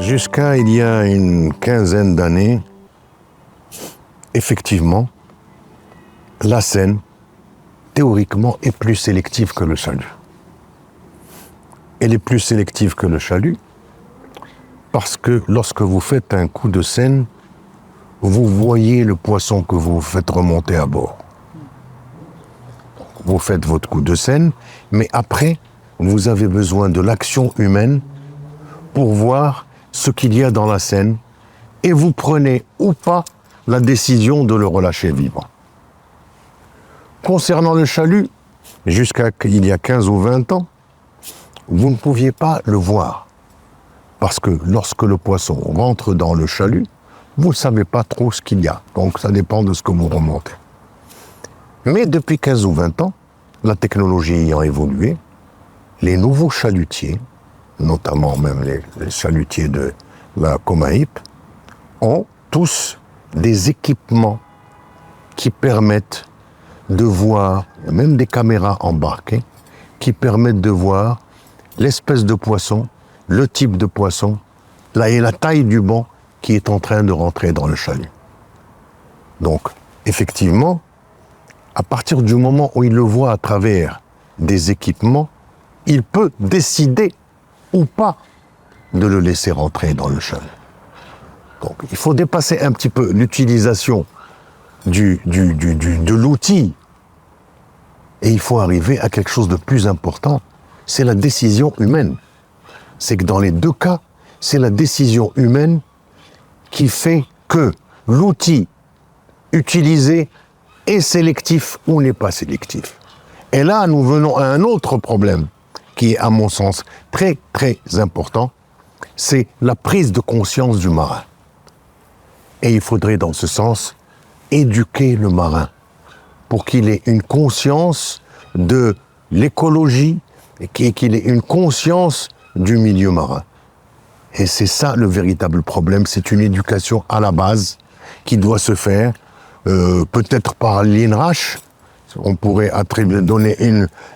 Jusqu'à il y a une quinzaine d'années, effectivement, la Seine, théoriquement, est plus sélective que le chalut. Elle est plus sélective que le chalut parce que lorsque vous faites un coup de Seine, vous voyez le poisson que vous faites remonter à bord. Vous faites votre coup de Seine, mais après, vous avez besoin de l'action humaine pour voir ce qu'il y a dans la Seine et vous prenez ou pas la décision de le relâcher vivant. Concernant le chalut, jusqu'à il y a 15 ou 20 ans, vous ne pouviez pas le voir. Parce que lorsque le poisson rentre dans le chalut, vous ne savez pas trop ce qu'il y a. Donc ça dépend de ce que vous remontez. Mais depuis 15 ou 20 ans, la technologie ayant évolué, les nouveaux chalutiers, notamment même les chalutiers de la Comaip, ont tous des équipements qui permettent de voir, même des caméras embarquées, qui permettent de voir l'espèce de poisson, le type de poisson, et la taille du banc qui est en train de rentrer dans le chalut. Donc, effectivement, à partir du moment où il le voit à travers des équipements, il peut décider ou pas de le laisser rentrer dans le chalut. Donc, il faut dépasser un petit peu l'utilisation de l'outil et il faut arriver à quelque chose de plus important, c'est la décision humaine. C'est que dans les deux cas, c'est la décision humaine qui fait que l'outil utilisé est sélectif ou n'est pas sélectif. Et là, nous venons à un autre problème qui est, à mon sens, très, très important, c'est la prise de conscience du marin. Et il faudrait, dans ce sens, éduquer le marin pour qu'il ait une conscience de l'écologie et qu'il ait une conscience du milieu marin. Et c'est ça le véritable problème, c'est une éducation à la base qui doit se faire, peut-être par l'INRAH. On pourrait donner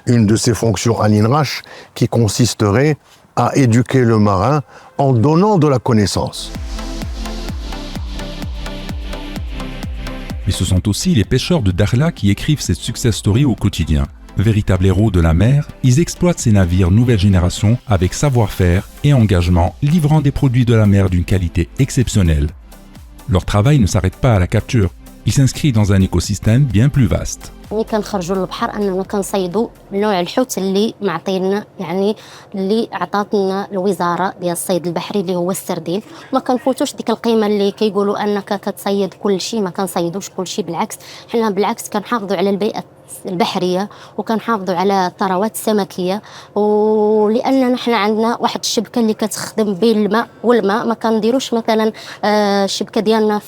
une de ses fonctions à l'INRAH qui consisterait à éduquer le marin en donnant de la connaissance. Mais ce sont aussi les pêcheurs de Dakhla qui écrivent cette success story au quotidien. Véritables héros de la mer, ils exploitent ces navires nouvelle génération avec savoir-faire et engagement, livrant des produits de la mer d'une qualité exceptionnelle. Leur travail ne s'arrête pas à la capture, il s'inscrit dans un écosystème bien plus vaste. ملي كنخرجوا للبحر اننا كنصيدوا نوع الحوت اللي معطينا يعني اللي عطاتنا الوزاره ديال الصيد البحري اللي هو السردين ما كنفوتوش ديك القيمه اللي كيقولوا انك كتصيد كل شيء ما كنصيدوش كل شيء بالعكس حنا بالعكس كنحافظوا على البيئه البحريه وكنحافظوا على الثروات السمكيه ولاننا حنا عندنا واحد الشبكه اللي كتخدم بين الماء والماء ما كنديروش مثلا الشبكه ديالنا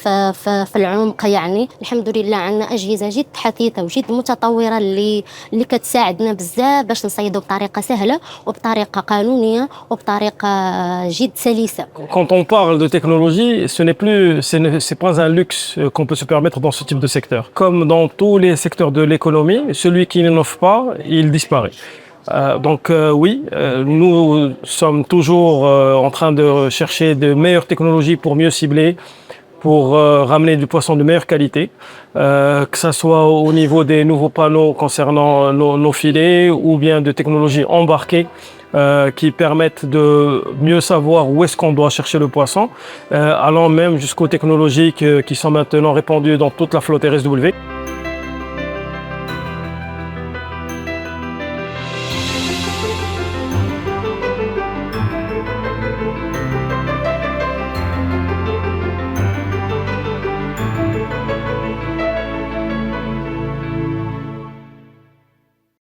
في العمق يعني الحمد لله عندنا اجهزه جد حديثه وجد متطوره اللي كتساعدنا بزاف باش نصيدوا بطريقه سهله وبطريقه قانونيه وبطريقه جد سلسه. Quand on parle de technologie, c'est pas un luxe qu'on peut se permettre dans ce type de secteur. Comme dans tous les secteurs de l'économie, celui qui n'innove pas, il disparaît. Oui, nous sommes toujours en train de chercher de meilleures technologies pour mieux cibler, pour ramener du poisson de meilleure qualité, que ce soit au niveau des nouveaux panneaux concernant nos filets ou bien de technologies embarquées qui permettent de mieux savoir où est-ce qu'on doit chercher le poisson, allant même jusqu'aux technologies qui sont maintenant répandues dans toute la flotte RSW.